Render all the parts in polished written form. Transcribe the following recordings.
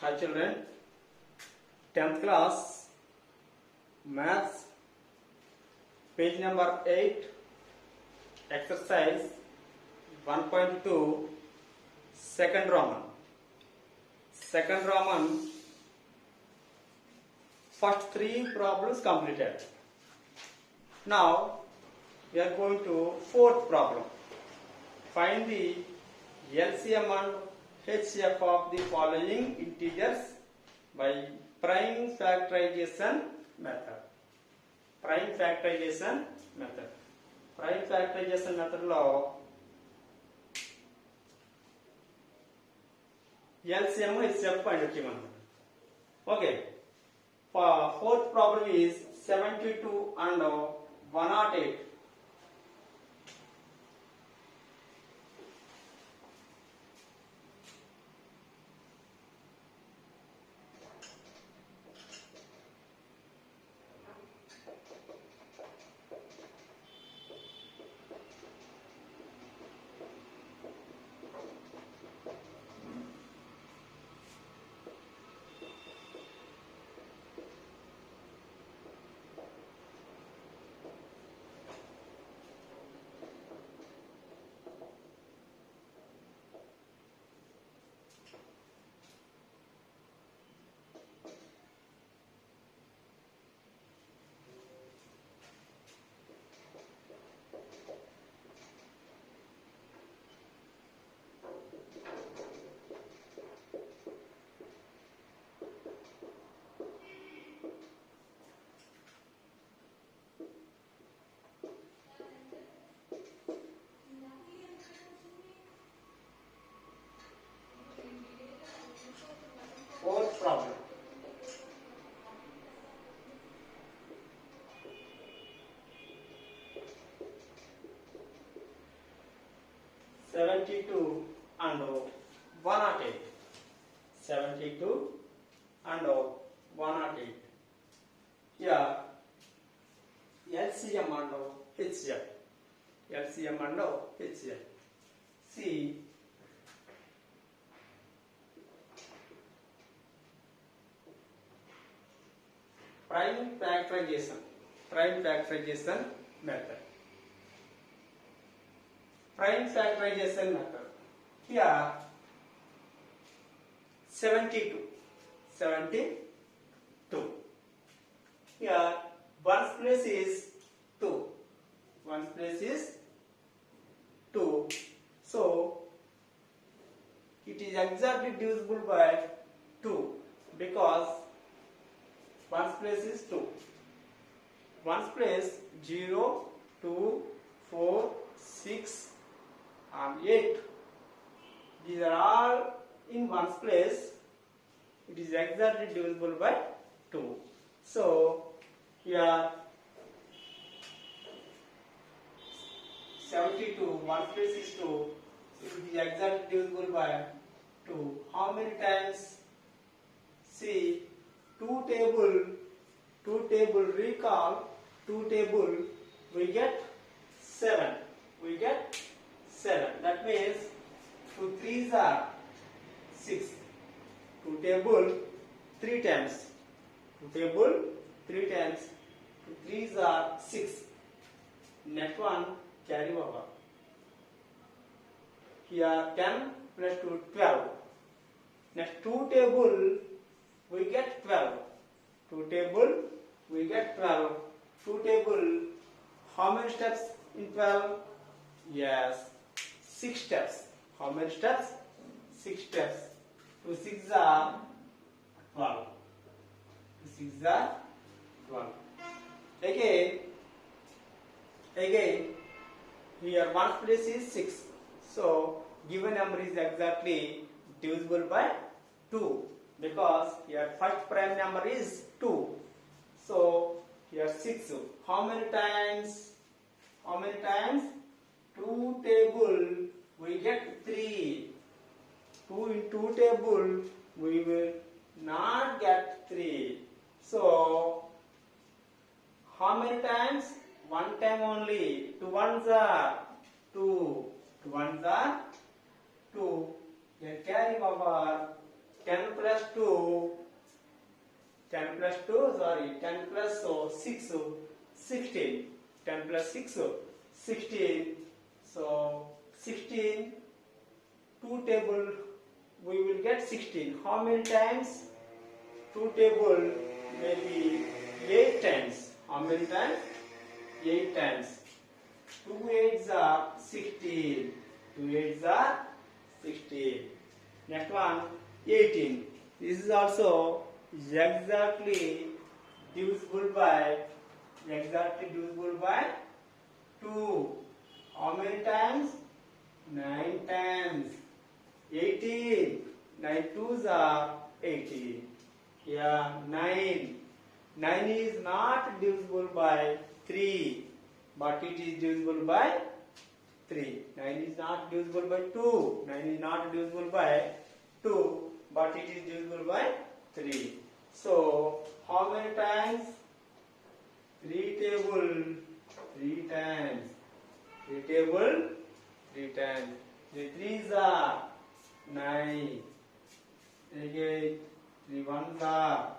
Hi children, 10th class, maths, page number 8, exercise 1.2, second Roman. Second Roman, first 3 problems completed. Now, we are going to fourth problem. Find the LCM and HCF of the following integers by prime factorization method. Prime factorization method. Prime factorization method lo LCM HCF find out. Okay. Fourth problem is 72 and 108. Fourth problem. (72) and 108. 72 and 108. Here LCM and HCF. LCM and HCF. See. Prime factorization method. Prime factorization method. Here 72. Here one's place is 2. One's place is 2. So it is exactly divisible by 2 because one's place is 2. One's place 0, 2, 4, 6 and 8. These are all in one's place. It is exactly divisible by 2. So here 72, one's place is 2. So it is exactly divisible by 2. How many times? See, 2 table recall, 2 table we get 7. That means 2 3s are 6. 2 table 3 times. 2 table 3 times. 2 3s are 6. Next one carry over. Here 10 plus 2 12. Next 2 table we get 12. 2 table we get 12. 2 table, how many steps in 12? Yes, 6 steps. How many steps? 6 steps. 2 6s are 12. 2 6s are 12. Again, here one's place is 6. So given number is exactly divisible by 2. Because here first prime number is 2. So here 6. How many times? 2 table we get 3. 2 in 2 table we will not get 3. So how many times? 1 time only. 2 ones are 2. 2 ones are 2. Here carry over 10 plus 2 plus 2, sorry, 10 plus 6, 16. 10 plus 6, 16. So 16, 2 table, we will get 16. How many times? 2 table may be 8 times. How many times? 8 times. 2 8s are 16. 2 8s are 16. Next one, 18. This is also exactly divisible by 2. How many times? 9 times. 18. 9 2s are 18. Yeah, 9. 9 is not divisible by 3, but it is divisible by 3. 9 is not divisible by 2. 9 is not divisible by 2, but it is divisible by 3. So, how many times? 3 table, 3 times. 3 table, 3 times. 3 3s are 9. Again, 3 1s are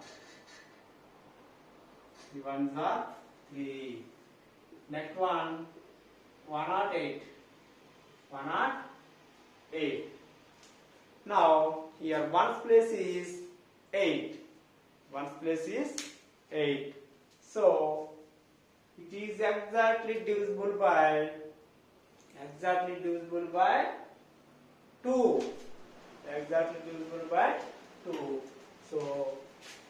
3. Next one, 108. 108. Now, here ones place is 8. Ones place is 8. So, it is exactly divisible by 2. Exactly divisible by 2. So,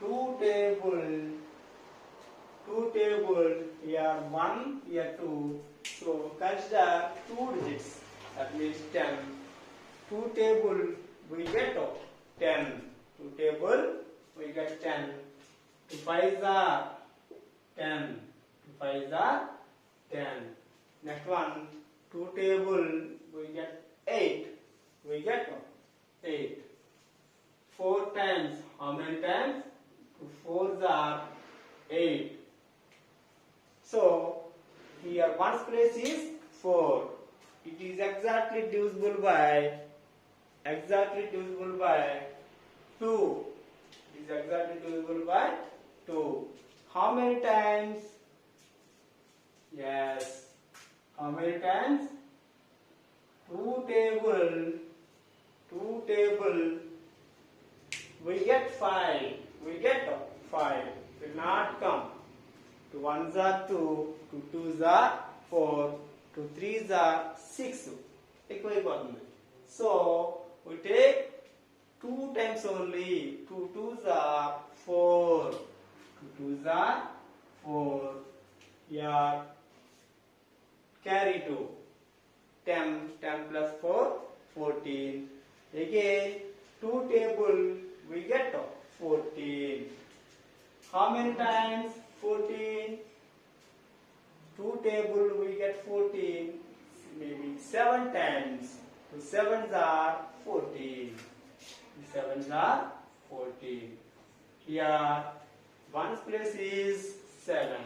2 table, here 1, here 2. So, consider 2 digits, that means 10. 2 table, we get 10. 2 table, we get 10. 2 5s are 10. 2 5s are 10. Next one, 2 table, we get 8. 8. 4 times, how many times? 2 4s are 8. So, here ones place is 4. It is exactly divisible by 2. It is exactly divisible by 2. How many times? Yes. How many times? 2 table, we get 5. Will not come. 2 1s are 2, 2 2s are 4, 2 3s are 6. So, we take 2 times only. 2 2s are 4. 2 2s are 4. Yeah. Carry 2. 10 plus 4, 14. Again, 2 table, we get 14. How many times? 14. 2 table, we get 14. Maybe 7 times. 2 7s are 14. 7s are 14. Here, ones place is 7.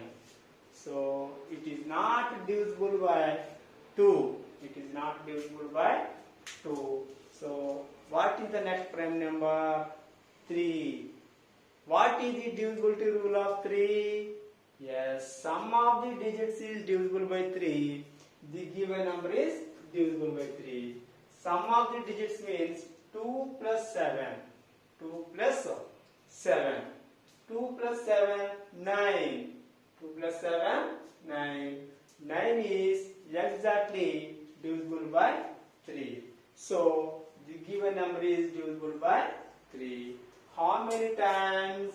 So, it is not divisible by 2. So, what is the next prime number? 3. What is the divisibility rule of 3? Yes, sum of the digits is divisible by 3. The given number is divisible by 3. Sum of the digits means 2 plus 7. 2 plus 7. 2 plus 7, 9. 2 plus 7, 9. 9 is exactly divisible by 3. So, the given number is divisible by 3. How many times?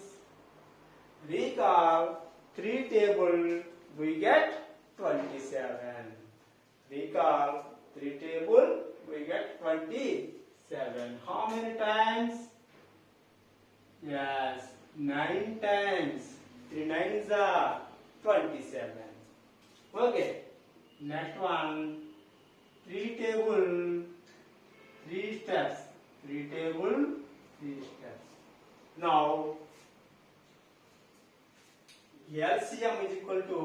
Recall 3 table, we get 27. Recall 3 table, we get 27. How many times? Yes, 9 times. 3 9s are 27. Okay. Next one. 3 table, 3 steps. 3 table, 3 steps. Now, LCM is equal to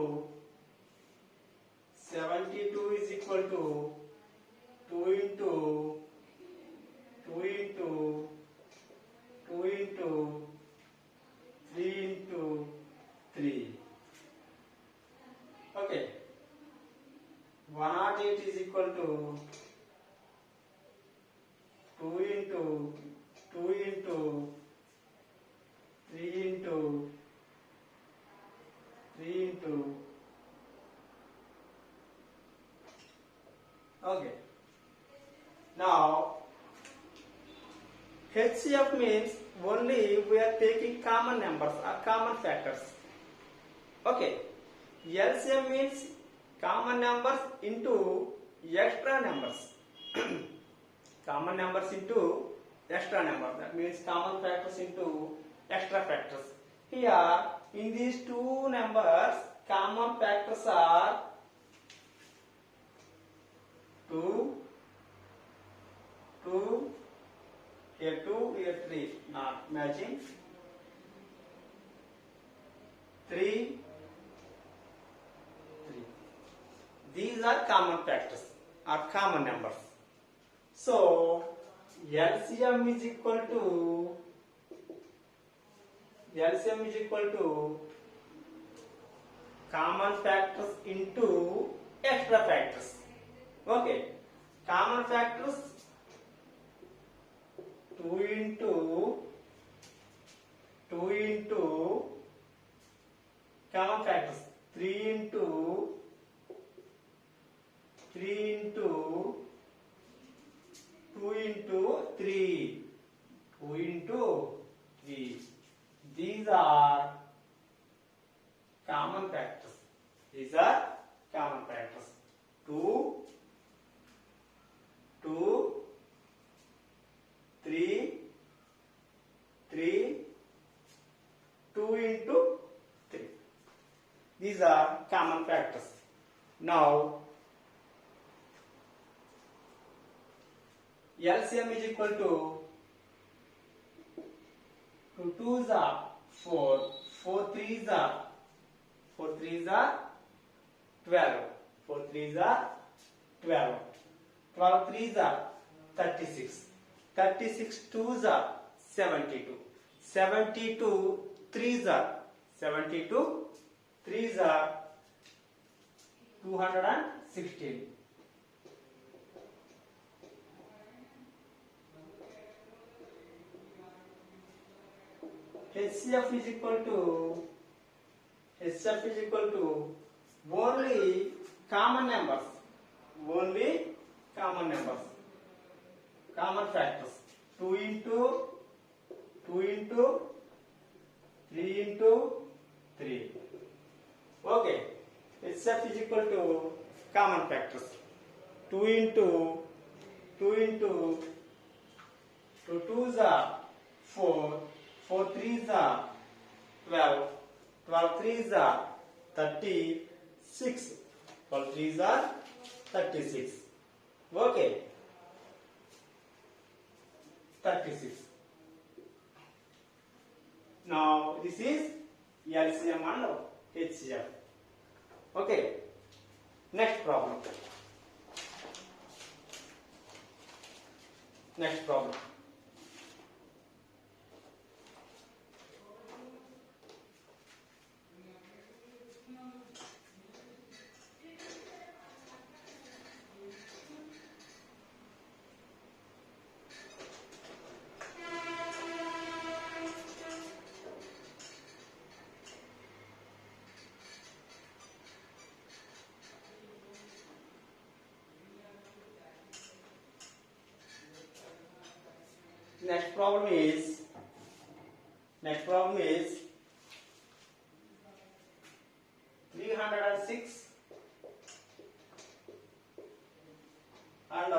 72 is equal to 2 into 2 into 2 into 3 into Okay. Now HCF means only we are taking common numbers or common factors. Okay. LCM means common numbers into extra numbers. Common numbers into extra numbers. That means common factors into extra factors. Here, in these two numbers, common factors are 2, 2, here 2, here 3, not matching. 3. These are common factors or common numbers. So LCM is equal to common factors into extra factors. Okay, common factors 2 into common factors 3 into 2 into 3. These are common factors. 2, 3, 2 into 3. These are common factors. Now LCM is equal to 2 2s are 4, 4 3s are 12, 4 3s are 12, 12 3s are 36, 36 2s are 72, 72 3s are 216. HCF is equal to only common numbers, common factors 2 into 3 into 3. Okay, HCF is equal to common factors 2 into 2 2s are 4, 4 3s are 12, 12 3s are 36, 12 3s are 36. Okay, 36. Now this is LCM and HCF. Okay, next problem. Next problem is 306 and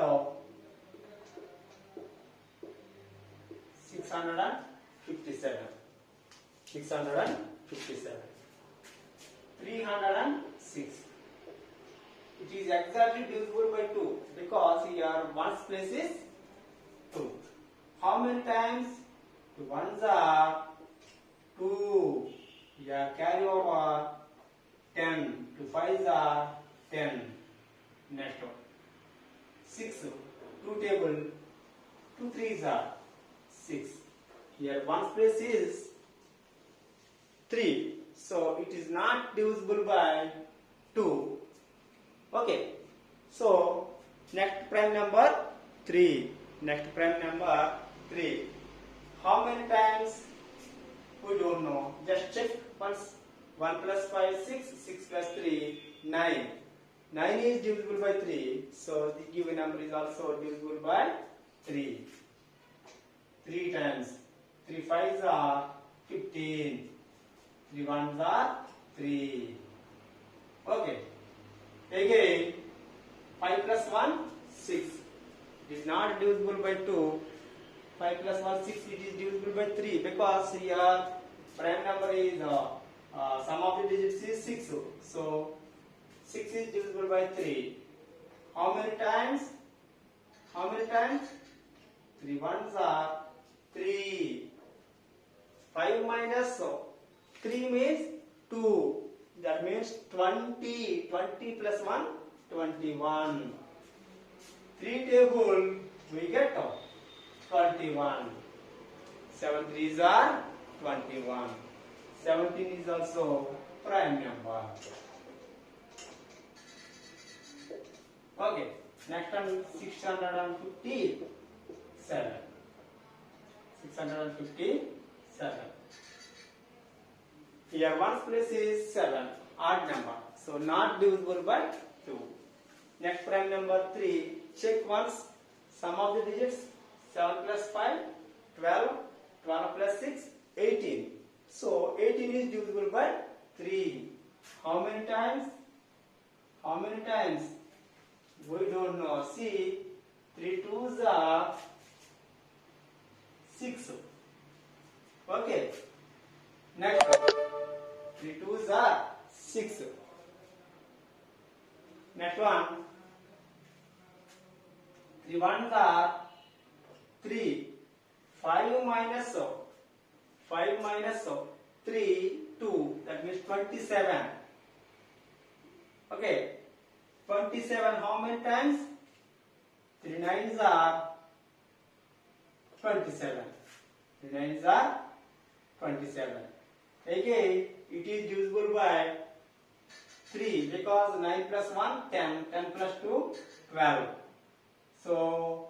657. 306. It is exactly divisible by 2 because here ones place is 2. How many times? 2 ones are 2. Here carry over 10. 2 5s are 10. Next one. 6. 2 table. 2 3s are 6. Here ones place is 3. So it is not divisible by 2. Okay. So next prime number 3. How many times? We don't know. Just check once. 1 plus 5, 6. 6 plus 3, 9. 9 is divisible by 3, so the given number is also divisible by 3. 3 times 3 5s are 15, 3 1s are 3. Okay. Again, 5 plus 1 6. It is not divisible by 2. 5 plus 1 6. It is divisible by 3 because here prime number is sum of the digits is 6. So 6 is divisible by 3. How many times? How many times? 3 ones are 3. 5 minus 3 means 2. That means 20. 20 plus 1, 21. 3 table we get 21. 7 threes are 21. 17 is also prime number. Okay, next one 657. 657. Here ones place is 7, odd number, so not divisible by 2. Next prime number 3, check once, sum of the digits 7 plus 5, 12, 12 plus 6, 18. So 18 is divisible by 3. How many times? How many times? We don't know. See, 3 2s are 6. Okay. Next, 3 2s are 6. Next one, 3 1s are 3. 5 minus 3, 2. That means 27. Okay. 27 how many times? 3 9s are 27. 3 9s are 27. Again, it is divisible by 3 because 9 plus 1, 10. 10 plus 2, 12. So,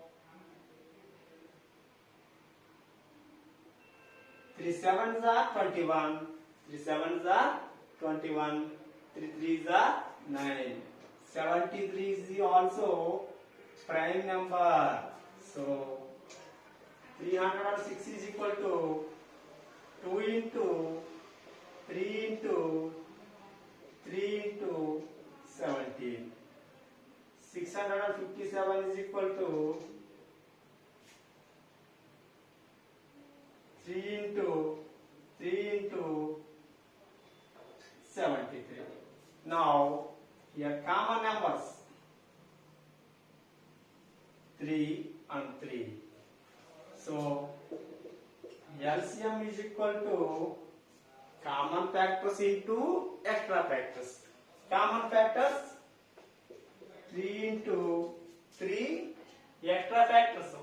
3 7s are 21. 3 7s are 21. 3 3s are 9. 73 is also prime number. So 306 is equal to 2 into 3 into 3 into 17. 657 is equal to 3 into 73. Now here common numbers 3 and 3. So LCM is equal to common factors into extra factors. Common factors 3 into 3, extra factors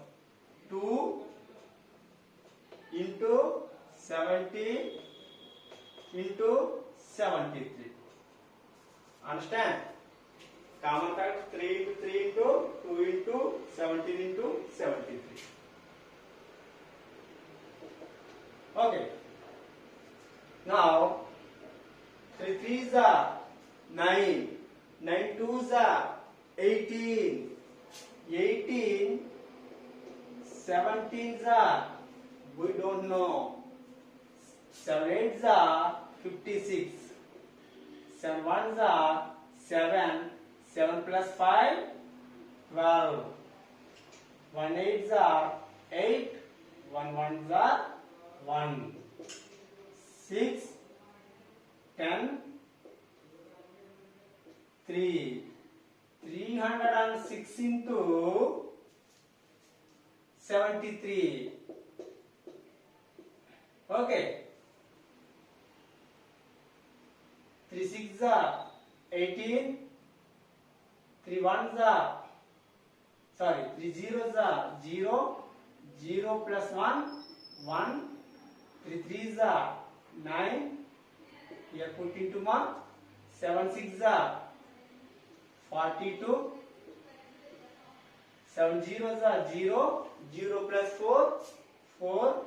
2 into 70 into 73. Understand? Common factor 3 into 3 into 2 into 17 into 73. Okay. Now 3 3s are 9. 9 2s are 18. 18. 17s are, we don't know. 7 8s are 56. 7 1s are 7. 7 plus 5, 12. 1 8s are 8. 1 1s are 1. 6, 10, 3. 306 into 73. Okay. 3 6s are 18. 3 1s are, 3 zeros are 0. 0 plus 1, 1. 3 3s are 9. Here put into mark. 7 6s are 42. 7 zeros are 0. 0 plus 4, 4.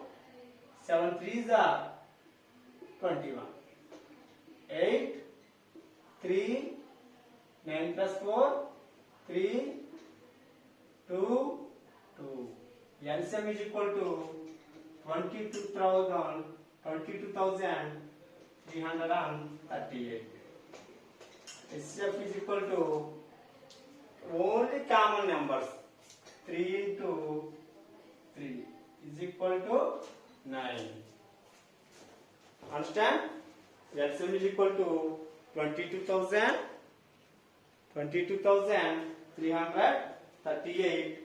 7 3s are 21. 8, 3, 9 plus 4, 3, 2, 2. LCM is equal to 22,338. HCF is equal to only common numbers. 3 into 3 is equal to 9. Understand? LCM is equal to 22,338.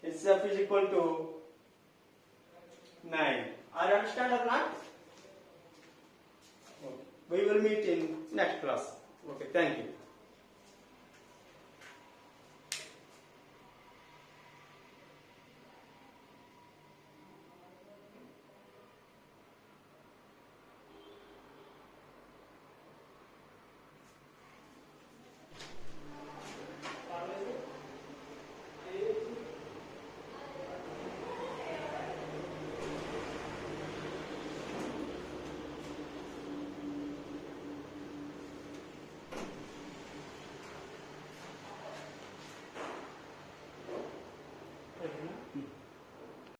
HCF is equal to 9. Are you understand or not? Okay. We will meet in next class. Okay, thank you.